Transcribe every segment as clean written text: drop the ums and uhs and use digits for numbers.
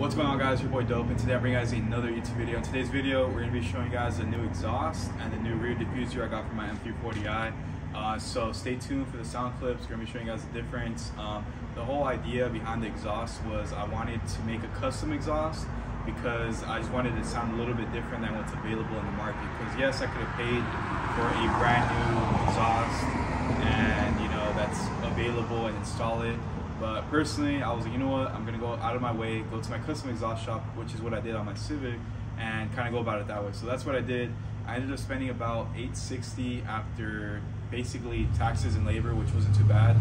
What's going on, guys? Your boy Dope, and today I bring you guys another YouTube video. In today's video, we're going to be showing you guys the new exhaust and the new rear diffuser I got from my M340i. So stay tuned for the sound clips. We're going to be showing you guys the difference. The whole idea behind the exhaust was I wanted to make a custom exhaust because I just wanted it to sound a little bit different than what's available in the market. Because yes, I could have paid for a brand new exhaust and that's available and install it. But personally, I was like, you know what, I'm gonna go out of my way, go to my custom exhaust shop, which is what I did on my Civic, and kind of go about it that way. So that's what I did. I ended up spending about $860 after basically taxes and labor, which wasn't too bad,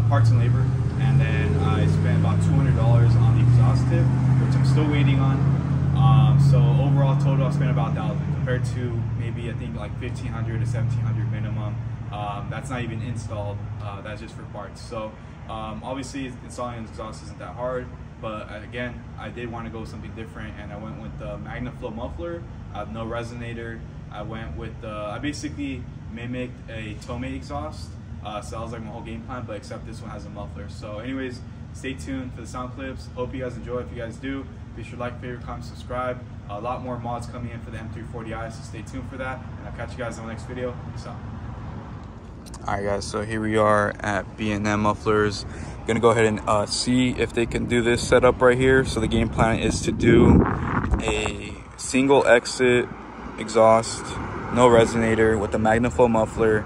parts and labor. And then I spent about $200 on the exhaust tip, which I'm still waiting on. So overall total, I spent about $1,000 compared to maybe I think like $1,500 to $1,700 minimum. That's not even installed, that's just for parts. So obviously installing an exhaust isn't that hard, but again, I did want to go with something different, and I went with the Magnaflow muffler. I have no resonator. I went with I basically mimicked a tomei exhaust, so that was like my whole game plan, but except this one has a muffler. So anyways, stay tuned for the sound clips. Hope you guys enjoy. If you guys do, be sure to like, favorite, comment, subscribe. A lot more mods coming in for the M340i, so stay tuned for that, and I'll catch you guys in the next video. Peace out. Alright guys, so here we are at B&M Mufflers. Gonna go ahead and see if they can do this setup right here. So the game plan is to do a single exit exhaust, no resonator, with the Magnaflow muffler.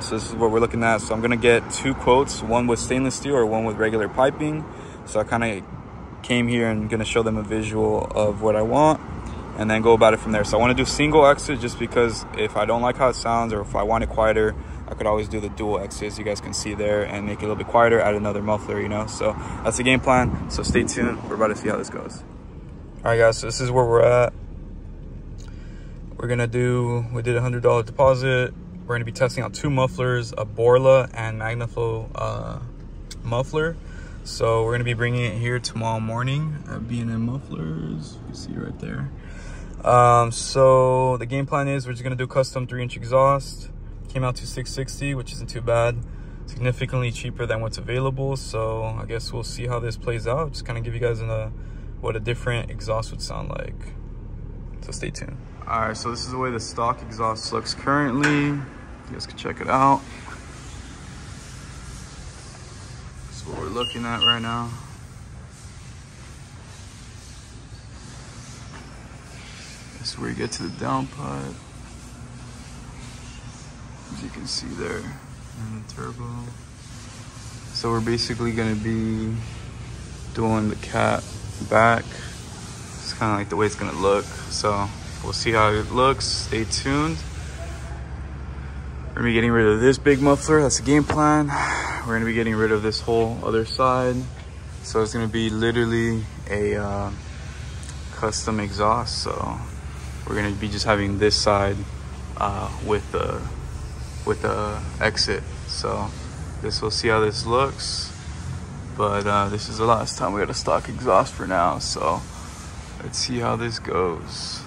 So this is what we're looking at. So I'm gonna get two quotes, one with stainless steel or one with regular piping. So I kind of came here and gonna show them a visual of what I want and then go about it from there. So I want to do single exit just because if I don't like how it sounds or if I want it quieter, I could always do the dual exits you guys can see there and make it a little bit quieter, add another muffler, So that's the game plan. So stay tuned. We're about to see how this goes. All right, guys, so this is where we're at. We did a $100 deposit. We're gonna be testing out two mufflers, a Borla and Magnaflow muffler. So we're gonna be bringing it here tomorrow morning at B&M Mufflers. You can see right there. So the game plan is we're just gonna do custom 3-inch exhaust. Came out to $660, which isn't too bad. Significantly cheaper than what's available. So I guess we'll see how this plays out. Just kind of give you guys what a different exhaust would sound like. So stay tuned. All right, so this is the way the stock exhaust looks currently. You guys can check it out. That's what we're looking at right now. This is where you get to the downpipe. As you can see there, and the turbo. So we're basically gonna be doing the cat back. It's kind of like the way it's gonna look. So we'll see how it looks. Stay tuned. We're gonna be getting rid of this big muffler. That's the game plan. We're gonna be getting rid of this whole other side. So it's gonna be literally a custom exhaust. So we're gonna be just having this side with the exit. So we'll see how this looks, but this is the last time we got a stock exhaust for now, so let's see how this goes.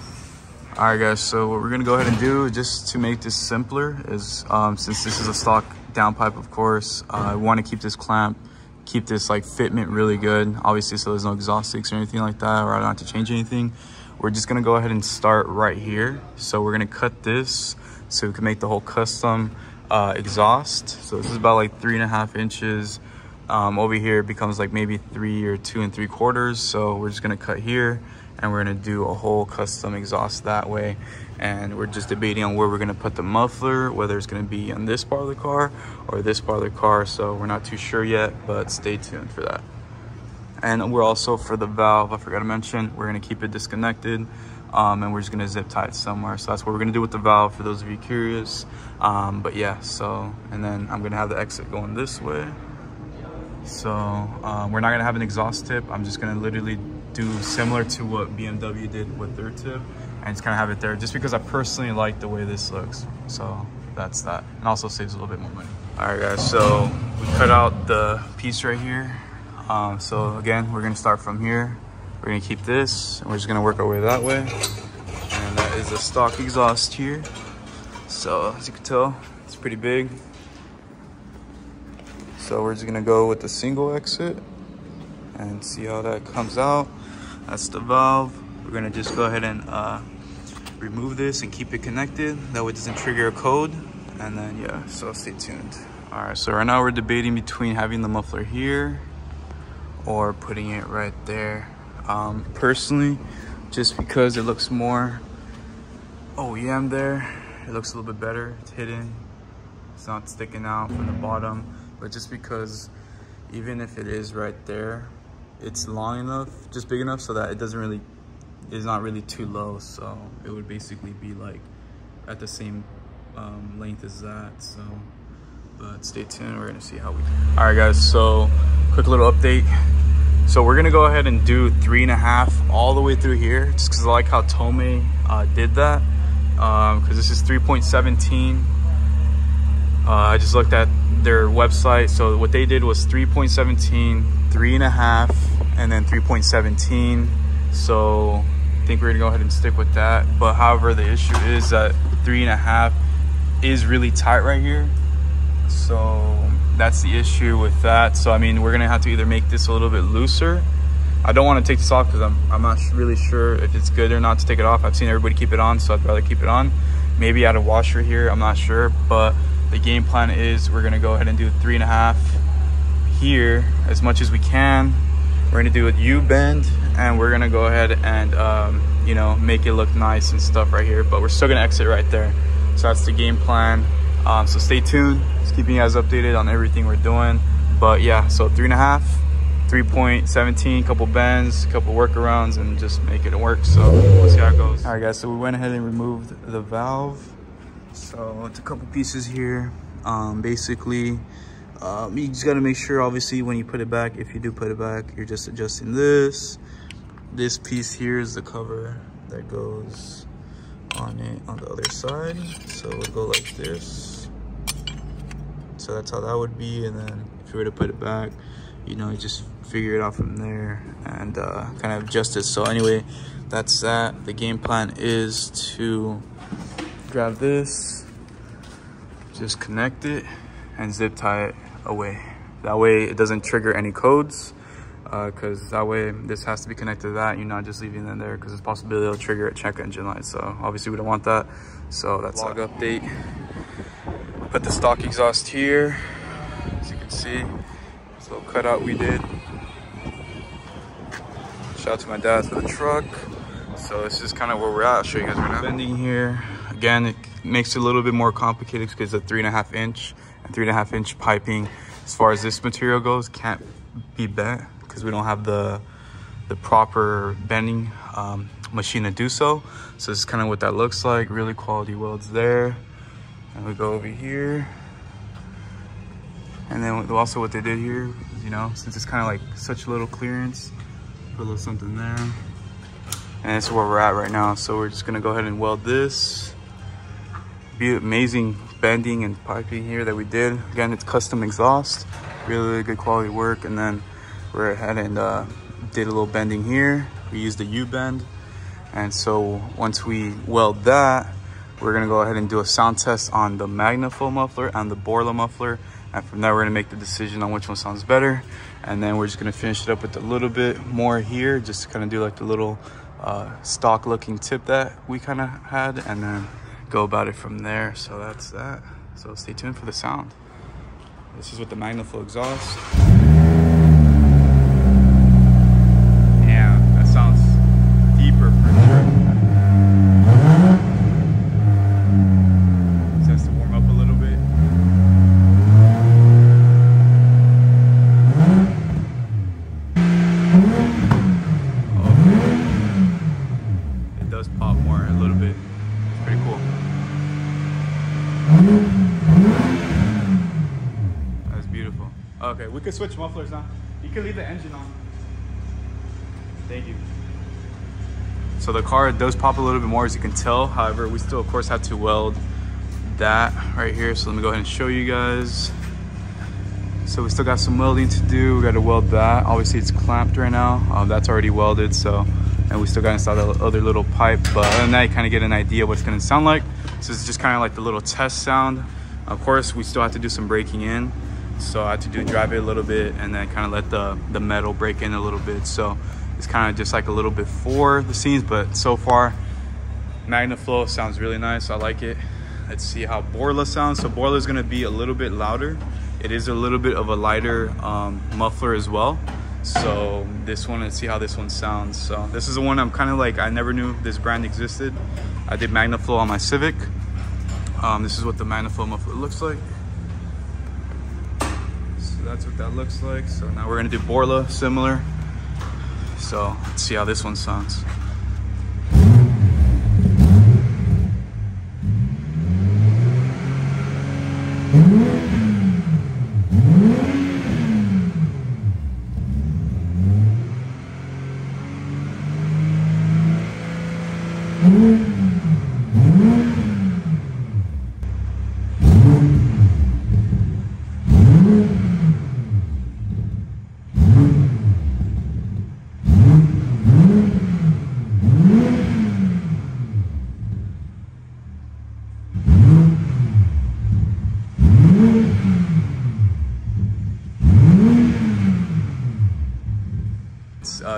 All right, guys, so what we're gonna go ahead and do just to make this simpler is since this is a stock downpipe, of course, I want to keep this clamp, keep this like fitment really good, obviously, so there's no exhaust leaks or anything like that, or I don't have to change anything. We're just gonna go ahead and start right here. So we're gonna cut this so we can make the whole custom exhaust. So this is about like 3.5 inches. Over here it becomes like maybe 3 or 2 3/4. So we're just gonna cut here and we're gonna do a whole custom exhaust that way. And we're just debating on where we're gonna put the muffler, whether it's gonna be on this part of the car or this part of the car. So we're not too sure yet, but stay tuned for that. And we're also, for the valve, I forgot to mention, we're gonna keep it disconnected. And we're just gonna zip tie it somewhere. So that's what we're gonna do with the valve, for those of you curious. But yeah, so, and then I'm gonna have the exit going this way. So we're not gonna have an exhaust tip. I'm just gonna literally do similar to what BMW did with their tip and just kind of have it there, just because I personally like the way this looks. So that's that, and also saves a little bit more money. All right, guys, so we cut out the piece right here. So again, we're gonna start from here. We're gonna keep this, and we're just gonna work our way that way. And that is a stock exhaust here. So as you can tell, it's pretty big. So we're just gonna go with the single exit and see how that comes out. That's the valve. We're gonna just go ahead and remove this and keep it connected. That way it doesn't trigger a code. And then yeah, so stay tuned. All right, so right now we're debating between having the muffler here or putting it right there. Personally, just because it looks more OEM there, it looks a little bit better. It's hidden, it's not sticking out from the bottom. But just because even if it is right there, it's long enough, just big enough so that it doesn't really, it's not really too low. So it would basically be like at the same length as that. So, but stay tuned, we're gonna see how we do. All right guys, so quick little update. So we're gonna go ahead and do 3.5 all the way through here, just because I like how Tomei did that. Because this is 3.17. I just looked at their website. So what they did was 3.17, 3.5, and then 3.17. So I think we're gonna go ahead and stick with that. But however, the issue is that 3.5 is really tight right here. So that's the issue with that. So I mean, we're gonna have to either make this a little bit looser. I don't want to take this off because I'm not really sure if it's good or not to take it off. I've seen everybody keep it on, so I'd rather keep it on. Maybe add a washer here, I'm not sure. But the game plan is we're gonna go ahead and do 3.5 here as much as we can. We're gonna do a U-bend, and we're gonna go ahead and you know, make it look nice and stuff right here. But we're still gonna exit right there. So that's the game plan. So stay tuned, just keeping you guys updated on everything we're doing. But yeah, so 3.5, 3.17, couple bends, couple workarounds, and just make it work. So we'll see how it goes. All right guys, so we went ahead and removed the valve. So it's a couple pieces here. Basically, you just gotta make sure, obviously, when you put it back, if you do put it back, you're just adjusting this. This piece here is the cover that goes on it on the other side. So it'll go like this. So that's how that would be. And then if you were to put it back, you know, you just figure it out from there and kind of adjust it. So anyway, that's that. The game plan is to grab this, just connect it, and zip tie it away. That way it doesn't trigger any codes, because that way this has to be connected to that. You're not just leaving it there, because there's a possibility it'll trigger a check engine light. So obviously we don't want that. So that's log update. Put the stock exhaust here, as you can see. This little cutout we did. Shout out to my dad for the truck. So this is kind of where we're at. I'll show you guys right now. Bending here. Again, it makes it a little bit more complicated because it's a 3.5 inch and 3.5 inch piping. As far as this material goes, can't be bent because we don't have the proper bending machine to do so. So this is kind of what that looks like. Really quality welds there. And we go over here. And then also what they did here, you know, since it's kind of like such a little clearance, put a little something there. And that's where we're at right now. So we're just gonna go ahead and weld this. Be amazing bending and piping here that we did. Again, it's custom exhaust, really good quality work. And then we're ahead and did a little bending here. We used the U-bend. And so once we weld that, we're gonna go ahead and do a sound test on the Magnaflow muffler and the Borla muffler. And from there, we're gonna make the decision on which one sounds better. And then we're just gonna finish it up with a little bit more here, just to kind of do like the little stock looking tip that we kind of had, and then go about it from there. So that's that. So stay tuned for the sound. This is with the Magnaflow exhaust. Yeah, that sounds deeper for sure. This has to warm up a little bit. It does pop more a little bit. It's pretty cool. That's beautiful. Okay, we could switch mufflers now. You can leave the engine on. Thank you. So the car does pop a little bit more, as you can tell. However, we still of course had to weld that right here. So let me go ahead and show you guys. So we still got some welding to do. We got to weld that. Obviously it's clamped right now. That's already welded. So, and we still got to install that other little pipe. But other than that, you kind of get an idea what it's going to sound like. So it's just kind of like the little test sound. Of course, we still have to do some breaking in. So I had to drive it a little bit and then kind of let the metal break in a little bit. So is kind of just like a little before the scenes, but so far Magnaflow sounds really nice. I like it. Let's see how Borla sounds. So Borla is going to be a little bit louder. It is a little bit of a lighter muffler as well. So this one, let's see how this one sounds. So this is the one I'm kind of like, I never knew this brand existed. I did Magnaflow on my Civic. This is what the Magnaflow muffler looks like. So that's what that looks like. So now we're gonna do Borla, similar. So let's see how this one sounds.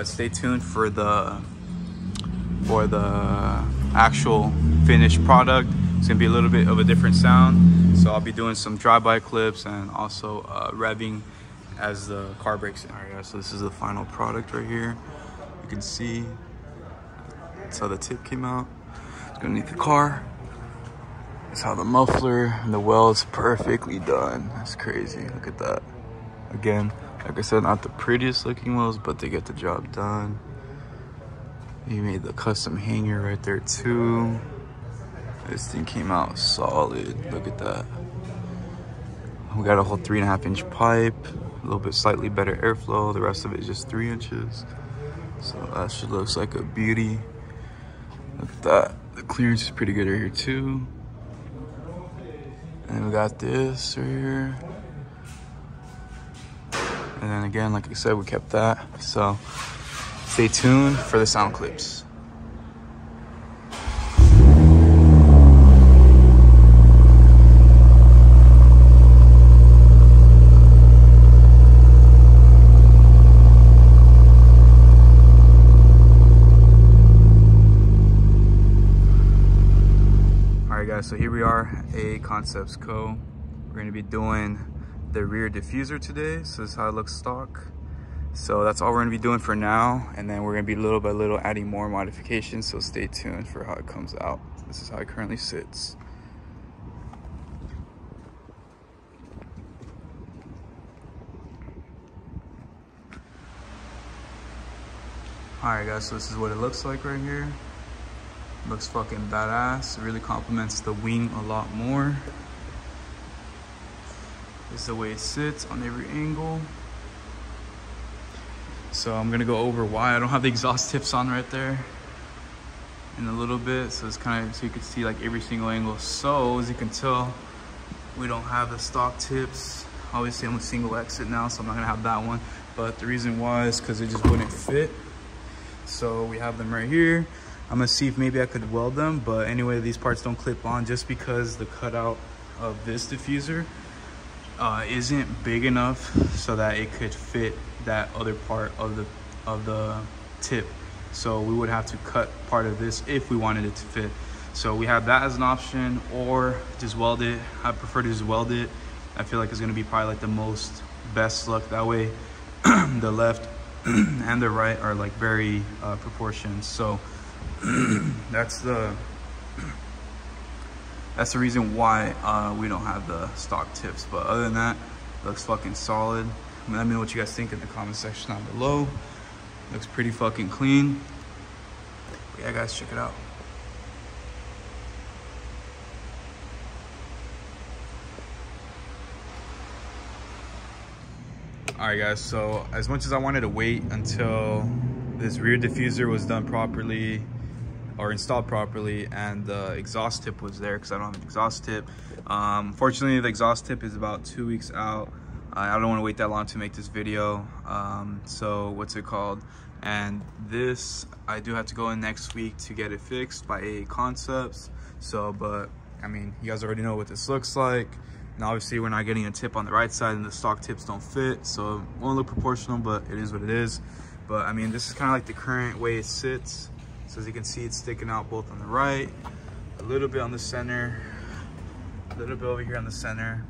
Stay tuned for the actual finished product. It's gonna be a little bit of a different sound, so I'll be doing some drive-by clips and also revving as the car breaks in. All right guys, so this is the final product right here. You can see that's how the tip came out. It's underneath the car. That's how the muffler and the well's perfectly done. That's crazy, look at that. Again, like I said, not the prettiest looking wells, but they get the job done. He made the custom hanger right there too. This thing came out solid, look at that. We got a whole 3.5-inch pipe, a little bit slightly better airflow. The rest of it is just 3 inches. So that shit looks like a beauty. Look at that. The clearance is pretty good right here too. And we got this right here. And then again, like I said, we kept that. So stay tuned for the sound clips. All right guys, so here we are at Concepts Co. We're gonna be doing the rear diffuser today. So this is how it looks stock. So that's all we're gonna be doing for now, and then we're gonna be little by little adding more modifications, so stay tuned for how it comes out. This is how it currently sits. All right guys, so this is what it looks like right here. Looks fucking badass. It really complements the wing a lot more. This is the way it sits on every angle. So I'm gonna go over why I don't have the exhaust tips on right there in a little bit. So it's kind of, so you can see like every single angle. So as you can tell, we don't have the stock tips. Obviously I'm a single exit now, so I'm not gonna have that one. But the reason why is because it just wouldn't fit. So we have them right here. I'm gonna see if maybe I could weld them, but anyway, these parts don't clip on just because the cutout of this diffuser isn't big enough so that it could fit that other part of the tip. So we would have to cut part of this if we wanted it to fit. So we have that as an option, or just weld it. I prefer to just weld it. I feel like it's gonna be probably like the most best look. That way the left and the right are like very proportioned. So that's the reason why we don't have the stock tips. But other than that, it looks fucking solid. Let me know what you guys think in the comment section down below. Looks pretty fucking clean. But yeah guys, check it out. All right guys, so as much as I wanted to wait until this rear diffuser was done properly or installed properly and the exhaust tip was there, because I don't have an exhaust tip. Fortunately, the exhaust tip is about 2 weeks out. I don't want to wait that long to make this video. So what's it called? And this, I do have to go in next week to get it fixed by AA Concepts. So, but I mean, you guys already know what this looks like. And obviously we're not getting a tip on the right side and the stock tips don't fit. So it won't look proportional, but it is what it is. But I mean, this is kind of like the current way it sits. So as you can see, it's sticking out both on the right, a little bit on the center, a little bit over here on the center,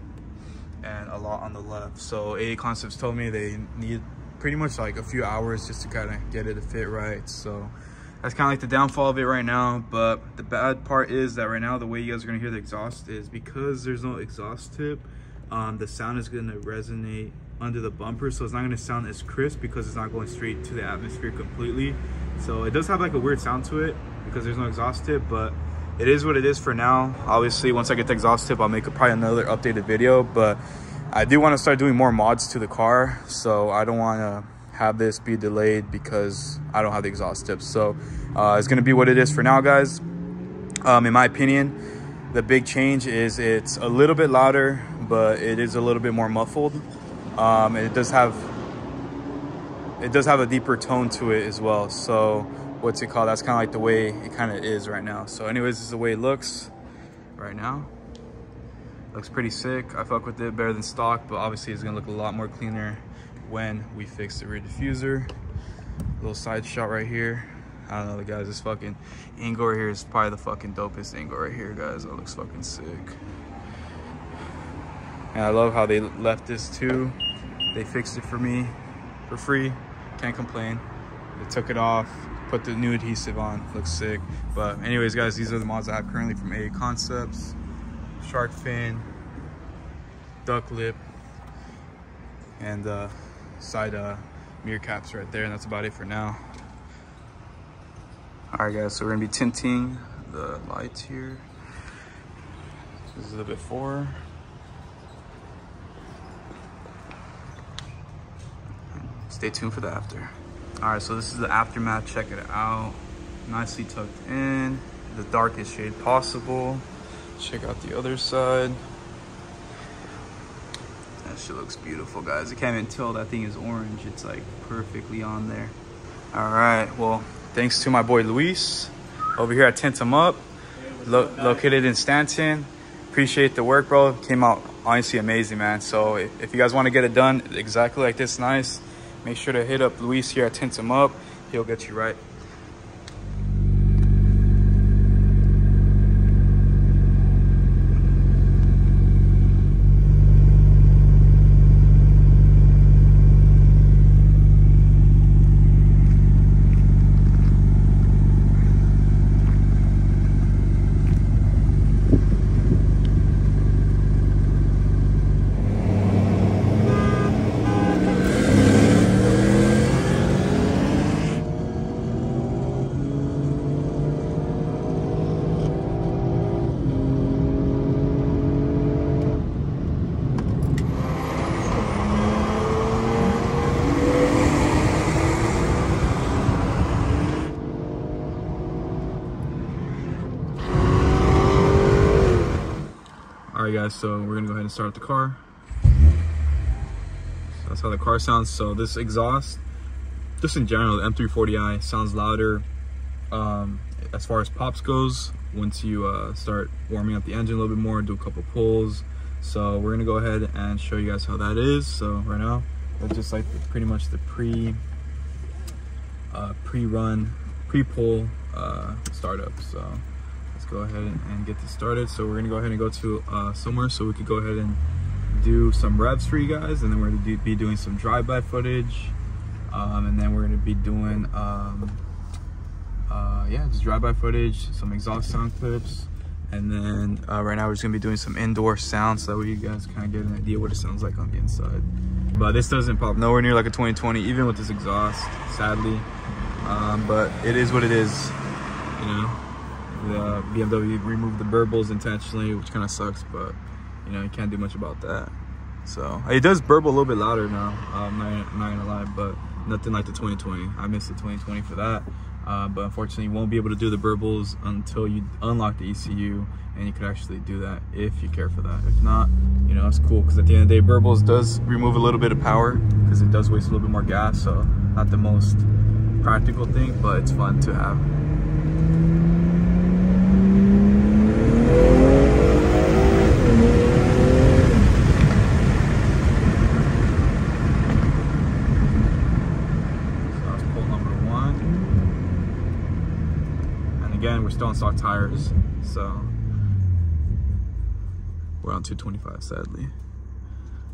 and a lot on the left. So AA Concepts told me they need pretty much like a few hours just to kind of get it to fit right. So that's kind of like the downfall of it right now. But the bad part is that right now the way you guys are going to hear the exhaust is because there's no exhaust tip, the sound is going to resonate under the bumper, so it's not going to sound as crisp because it's not going straight to the atmosphere completely. So it does have like a weird sound to it because there's no exhaust tip, but it is what it is for now. Obviously once I get the exhaust tip, I'll make probably another updated video, but I do want to start doing more mods to the car, so I don't want to have this be delayed because I don't have the exhaust tips. So it's going to be what it is for now, guys. In my opinion, the big change is it's a little bit louder, but it is a little bit more muffled. It does have a deeper tone to it as well. So what's it called? That's kind of like the way it kind of is right now. So anyways, this is the way it looks right now. Looks pretty sick. I fuck with it better than stock, but obviously it's gonna look a lot more cleaner when we fix the rear diffuser. Little side shot right here. I don't know, guys, this fucking angle right here is probably the fucking dopest angle right here, guys. That looks fucking sick. And I love how they left this too. They fixed it for me for free. Can't complain. They took it off, put the new adhesive on. Looks sick. But anyways, guys, these are the mods I have currently from AA Concepts. Shark fin, duck lip, and side mirror caps right there. And that's about it for now. All right, guys, so we're gonna be tinting the lights here. This is the before. Stay tuned for the after. All right, so this is the aftermath. Check it out. Nicely tucked in, the darkest shade possible. Check out the other side. That shit looks beautiful, guys. You can't even tell that thing is orange. It's like perfectly on there. All right, well, thanks to my boy Luis over here at Tint 'em Up, located in Stanton. Appreciate the work, bro. Came out honestly amazing, man. So if you guys want to get it done exactly like this, nice, make sure to hit up Luis here at Tint 'em Up. He'll get you right. All right, guys, so we're gonna go ahead and start the car. So that's how the car sounds. So this exhaust, just in general, the M340i sounds louder as far as pops goes once you start warming up the engine a little bit more, do a couple pulls. So we're gonna go ahead and show you guys how that is. So right now, it's just like pretty much the pre-pull startup. So let's go ahead and get this started. So we're gonna go ahead and go to somewhere so we could go ahead and do some revs for you guys, and then we're gonna be doing some drive-by footage, and then we're gonna be doing yeah, just drive-by footage, some exhaust sound clips, and then right now we're just gonna be doing some indoor sound so that way you guys kind of get an idea what it sounds like on the inside. But this doesn't pop nowhere near like a 2020, even with this exhaust, sadly. But it is what it is, you know. The BMW removed the burbles intentionally, which kind of sucks, but you know, you can't do much about that. So it does burble a little bit louder now, I'm not gonna lie, but nothing like the 2020. I missed the 2020 for that. But unfortunately, you won't be able to do the burbles until you unlock the ECU, and you could actually do that if you care for that. If not, you know, it's cool, because at the end of the day, burbles does remove a little bit of power, because it does waste a little bit more gas, so not the most practical thing, but it's fun to have. Again, we're still on stock tires, so we're on 225 sadly.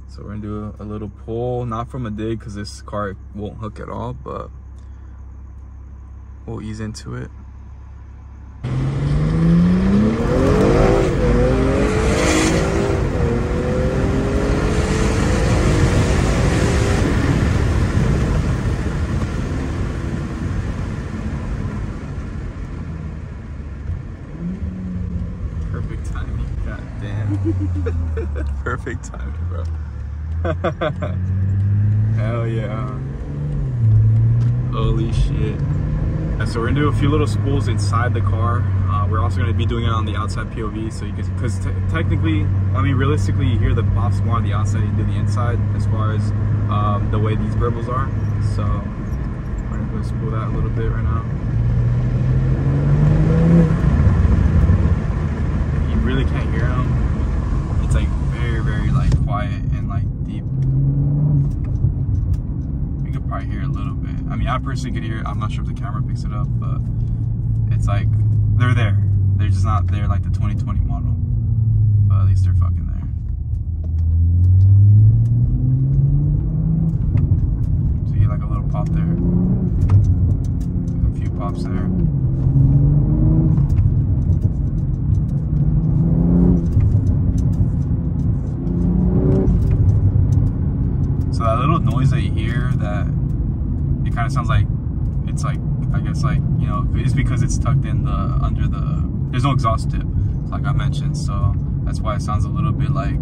So we're gonna do a little pull, not from a dig because this car won't hook at all, but we'll ease into it. Perfect timing, god damn. Perfect timing, bro. Hell yeah. Holy shit. And so we're gonna do a few little spools inside the car. We're also gonna be doing it on the outside POV, so you can, because technically, I mean, realistically, you hear the pops more on the outside than you do the inside, as far as the way these burbles are. So we're gonna go spool that a little bit right now. You really can't hear them. It's like very like quiet and like deep. You could probably hear it a little bit. I mean, I personally could hear it. I'm not sure if the camera picks it up, but it's like they're there. They're just not there like the 2020 model, but at least they're fucking there. So you get like a little pop there, a few pops there. So that little noise that you hear, that it kind of sounds like, it's like, I guess like, you know, it's because it's tucked in under the, there's no exhaust tip, like I mentioned, so that's why it sounds a little bit like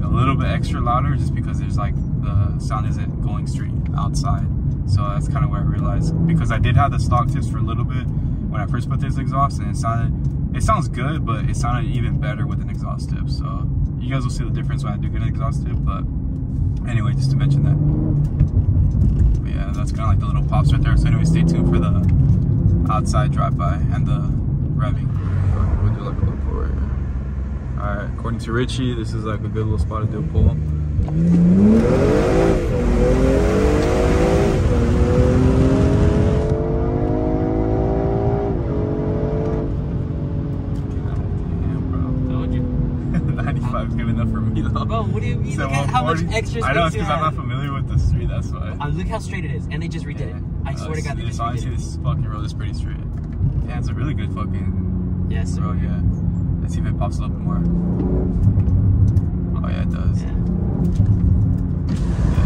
a little bit extra louder, just because there's like, the sound isn't going straight outside. So that's kind of where I realized, because I did have the stock tips for a little bit when I first put this exhaust, and it sounds good, but it sounded even better with an exhaust tip. So you guys will see the difference when I do get an exhaust tip, but anyway, just to mention that. But yeah, that's kind of like the little pops right there. So anyway, stay tuned for the outside drive-by and the revving. We'll do like a little pull right here. Alright, according to Richie, this is like a good little spot to do a pull. Good enough for me though. Bro, what do you mean? So look at how much extra space I know, it's because I'm not familiar with the street, that's why. Look how straight it is, and they just redid it. I swear to God, they just redid it. Honestly, this fucking road is pretty straight. Yeah, it's a really good fucking road, yeah. Let's see if it pops a little bit more. Oh yeah, it does. Yeah.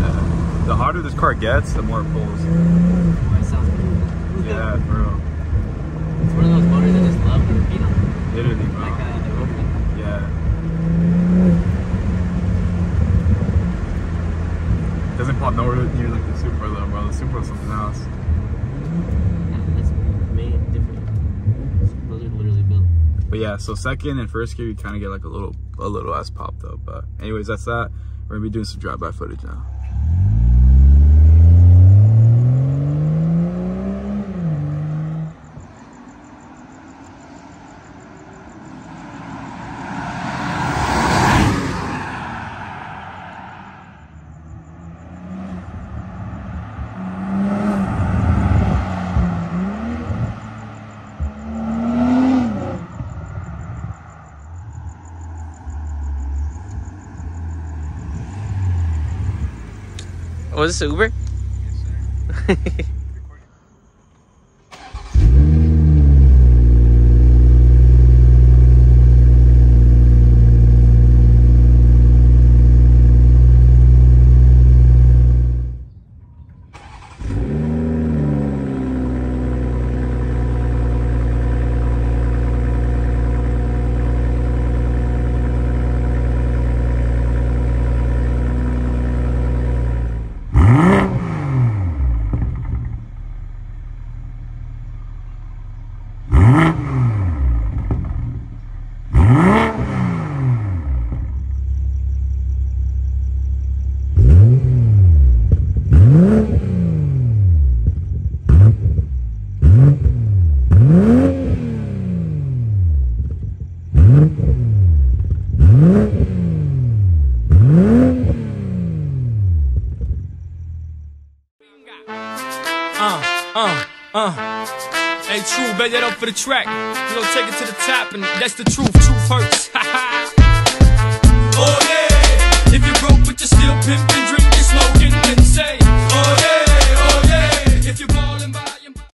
Yeah. The harder this car gets, the more it pulls. Oh, it sounds good. Yeah, bro. It's one of those motors I just love to repeat on. Literally, bro. Like the Rover. Yeah. Doesn't pop nowhere near like the Supra though, bro. The Supra is something else. Yeah, it's made different. Those are literally built. But yeah, so second and first gear, you kind of get like a little ass pop though. But anyways, that's that. We're gonna be doing some drive-by footage now. Was this Uber? Yes, sir. Hey, true, bet that up for the track. You know, take it to the top, and that's the truth. Truth hurts.